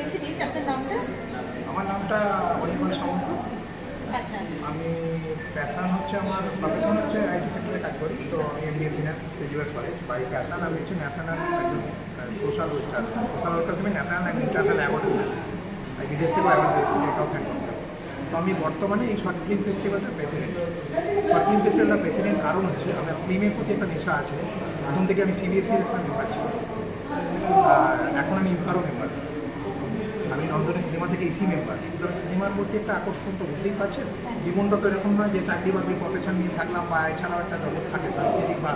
President, আপনার নামটা? আমার নামটা অনির্বাণ সামন্ত। আচ্ছা, আমি প্যাশন হচ্ছে, আমার প্রফেশন হচ্ছে আইটি সেক্টরে কাজ করি। তো আমি এমবিএ ফিনান্স রিভার্স কলেজ। বাই প্যাশন আমি হচ্ছে ন্যাশনাল একজন সোশ্যাল ওয়ার্কার। সোশ্যাল ওয়ার্কার হিসেবে ন্যাশনাল অ্যান্ড ইন্টারন্যাশনাল অ্যাওয়ার্ড বিদেশ থেকে অ্যাওয়ার্ড পেয়েছি টেক অফ হ্যান্ড। তো আমি বর্তমানে এই শর্ট ফিল্ম ফেস্টিভ্যালটার প্রেসিডেন্ট। শর্ট ফিল্ম ফেস্টিভ্যালটার প্রেসিডেন্ট কারণ হচ্ছে আমার ফিল্মের প্রতি একটা নেশা আছে। প্রথম থেকে আমি সিবিএফসি একটা মেম্বার ছিল, আর এখন আমি ইম্পারও মেম্বার। আমি নন্দনের সিনেমা থেকে ইসি মেম্বার। কিন্তু সিনেমার মধ্যে একটা আকর্ষণ তো বুঝতেই পারছেন। জীবনটা তো এরকম নয় যে চাকরি বাকরি প্রফেশন নিয়ে থাকলাম, বা এছাড়াও একটা জগৎ থাকে সাংস্কৃতিক বা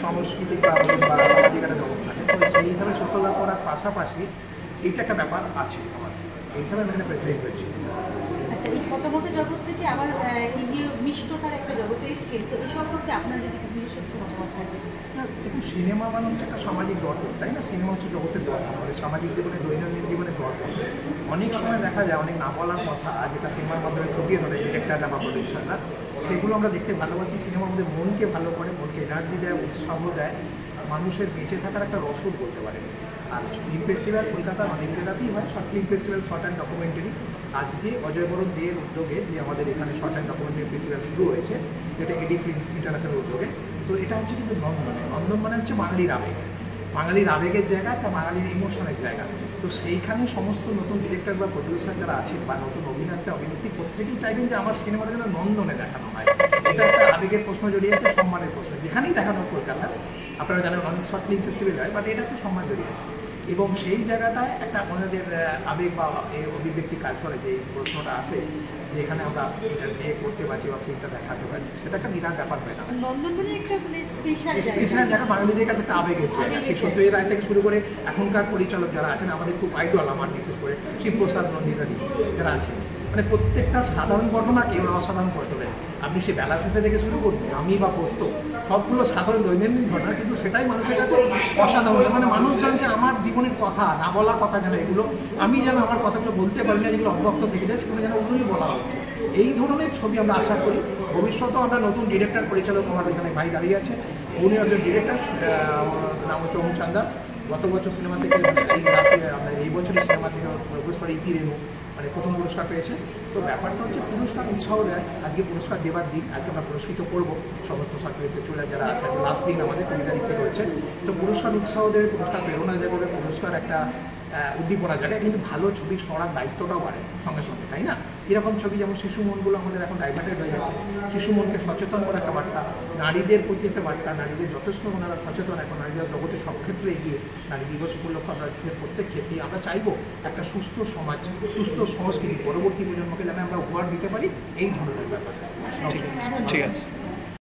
সাংস্কৃতিক বা সামাজিক একটা জগৎ থাকে। তো সেইভাবে সোশ্যাল করার পাশাপাশি এইটা একটা ব্যাপার আছে আমার, এই হিসাবে আমি এখানে প্রেসিডেন্ট হয়েছি। আচ্ছা, এই ফটোমোটো জগৎ থেকে আবার এই যে মিষ্টতার একটা জগতে এসছে, তো এই সম্পর্কে আপনার যদি বিশেষত্ব মতামত থাকে। দেখুন, সিনেমা মানে হচ্ছে একটা সামাজিক দর্পণ, তাই না? সিনেমা হচ্ছে জগতের দর্পণ, মানে সামাজিক জীবনে, দৈনন্দিন জীবনে দর্পণ। অনেক সময় দেখা যায় অনেক না বলার কথা যেটা সিনেমার মাধ্যমে ফুটিয়ে ধরে ডিরেক্টররা বা প্রডিউসাররা, সেগুলো আমরা দেখতে ভালোবাসি। সিনেমা আমাদের মনকে ভালো করে, মনকে এনার্জি দেয়, উৎসাহ দেয়, মানুষের বেঁচে থাকার একটা রসদ বলতে পারে। আর ফিল্ম ফেস্টিভ্যাল কলকাতার অনেক জায়গাতেই হয়, short film festival, short and documentary. আজকে অজয় বরণ দের উদ্যোগে যে আমাদের এখানে শর্ট অ্যান্ড ডকুমেন্টারি ফেস্টিভ্যাল শুরু হয়েছে, যেটা এডি ফিল্মস ইন্টারন্যাশনাল উদ্যোগে। তো এটা হচ্ছে কিন্তু নন্দনে। নন্দন মানে হচ্ছে বাঙালির আবেগ, বাঙালির আবেগের জায়গা, একটা বাঙালির ইমোশনের জায়গা। তো সেইখানে সমস্ত নতুন ডিরেক্টর বা প্রডিউসার যারা আছেন বা নতুন অভিনেতা অভিনেত্রী, প্রত্যেকেই চাইবেন যে আমার সিনেমাটা যেন নন্দনে দেখানো হয়। এটা একটা আবেগের প্রশ্ন জড়িয়ে আছে, সম্মানের প্রশ্ন। যেখানেই দেখানো কলকাতার, আপনারা জানেন অনেক শর্ট ফিল্ম ফেস্টিভ্যাল হয়, বাট এটা একটা সম্মান জড়িয়ে আছে। এবং সেই জায়গাটায় একটা আমাদের আবেগ বা এই অভিব্যক্তি কাজ করে, যে এই প্রশ্নটা আসে যে এখানে আমরা এটা বিয়ে করতে পারছি বা ফিল্মটা দেখাতে পারছি, সেটা একটা বিরাট ব্যাপার হয় না। নন্দন মানে একটা স্পেশাল জায়গা, বাঙালিদের কাছে একটা আবেগের জায়গা। সেই সত্যজিৎ রায় থেকে শুরু করে এখনকার পরিচালক যারা আছেন, আমাদের খুব আইডল, আমার বিশেষ করে শিবপ্রসাদ নন্দিতাদি যারা আছেন, মানে প্রত্যেকটা সাধারণ ঘটনাকে ওরা অসাধারণ করে তোলেন। আপনি সে বেলা সেতে থেকে শুরু করুন, আমি বা পোস্ত, সবগুলো সাধারণ দৈনন্দিন ঘটনা, কিন্তু সেটাই মানুষের কাছে অসাধারণ। মানে মানুষ জানছে আমার জীবনের কথা, না বলা কথা যেন এগুলো আমি যেন আমার কথাগুলো বলতে পারি না, যেগুলো অব্যক্ত থেকে যায়, সেগুলো যেন ওগুলোই বলা হচ্ছে। এই ধরনের ছবি আমরা আশা করি ভবিষ্যতেও আমরা নতুন ডিরেক্টর পরিচালক, আমার এখানে ভাই দাঁড়িয়ে আছে, উনি একজন ডিরেক্টর, নাম হচ্ছে ওম চান্দা। গত বছর সিনেমা থেকে আমরা এই বছরই সিনেমা থেকে পুরস্কার ইতি রেণু মানে প্রথম পুরস্কার পেয়েছে। তো ব্যাপারটা হচ্ছে পুরস্কার উৎসাহ দেয়। আজকে পুরস্কার দেবার দিন, আজকে আমরা পুরস্কৃত করবো সমস্ত সরকারি পেট্রোলার যারা আছে। লাস্ট দিন আমাদের 20 তারিখ থেকে হচ্ছে। তো পুরস্কার উৎসাহ দেবে, পুরস্কার প্রেরণা দেবে, পুরস্কার একটা উদ্দীপনা জায়গায়, কিন্তু ভালো ছবি সরার দায়িত্বটাও বাড়ে সঙ্গে সঙ্গে, তাই না? এরকম ছবি যেমন শিশু মনগুলো আমাদের এখন ডাইভার্টেড হয়ে যাচ্ছে, শিশু মনকে সচেতন করার একটা বার্তা, নারীদের প্রতি একটা বার্তা, নারীদের যথেষ্ট ওনারা সচেতন, এখন নারীদের জগতে সব ক্ষেত্রে এগিয়ে। নারী দিবস উপলক্ষে আমরা প্রত্যেক ক্ষেত্রেই আমরা চাইবো একটা সুস্থ সমাজ, সুস্থ সংস্কৃতি পরবর্তী প্রজন্মকে যেন আমরা উপহার দিতে পারি, এই ধরনের ব্যাপার। ঠিক আছে।